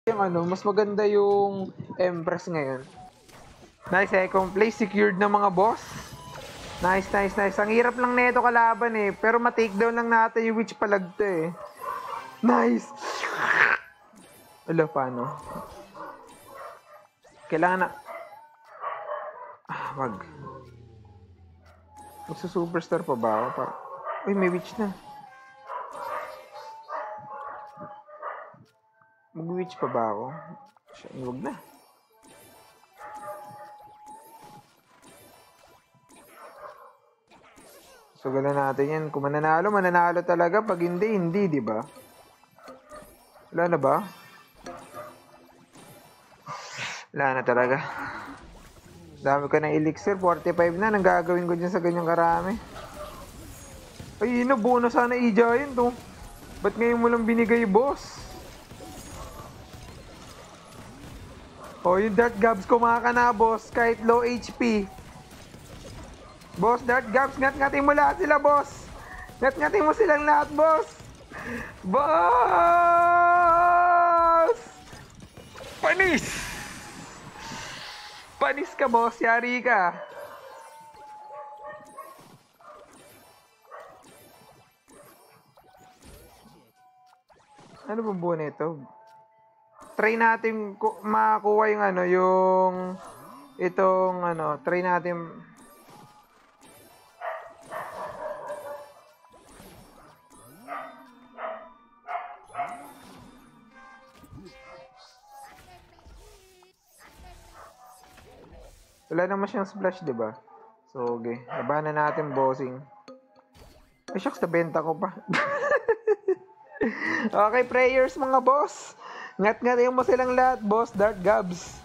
yung ano, mas maganda yung Empress ngayon. Nice, second place, secured ng mga boss. Nice, nice, nice. Ang hirap lang nito kalaban eh. Pero ma-takedown lang natin yung Witch Palagto eh. Nice! Ala, paano? Kailangan na... wag. Magsa-superstar pa ba ako? Uy, may Witch na. Mag-Witch pa ba ako? Huwag na. So, gano'n natin yan. Kung mananalo, mananalo talaga. Pag hindi, hindi, di ba? Wala na ba? Wala na talaga. Dami ko ng elixir. 45 na. Nang gagawin ko dyan sa ganyang karami. Ay, buo na sana i-giant to. Ba't ngayon mo lang binigay, boss? Oh, yung Dart Gabs kumakana, boss. Kahit low HP. Boss, Dart Gabs, ngat-ngatin mo lahat sila, boss. Ngat-ngatin mo silang lahat, boss. Boss! Panis! Panis ka, boss. Yari ka. Ano bang buo nito? Try natin makuha yung ano, yung itong ano, try natin. Wala naman siyang splash, di ba? So, okay. Labanan natin, bossing. Ay, shucks, nabenta ko pa. Okay, prayers, mga boss. Ngat-ngatin mo silang lahat, boss. Dart Gabs.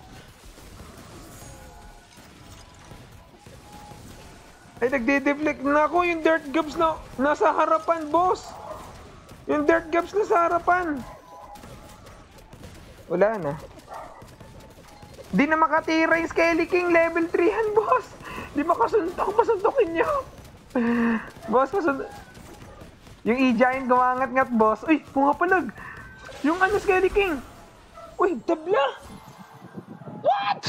Ay, nagde-deflect na ako. Yung Dart Gabs na nasa harapan, boss. Yung Dart Gabs nasa harapan. Wala na. Di na makatira yung Skelly King. Level 3 yan, boss. Di makasuntok. Masuntokin niyo. Boss, masuntok. Yung E-Giant gumangat-ngat, boss. Uy, pumapalag. Yung ano, Skelly King. Uy, tabla. What?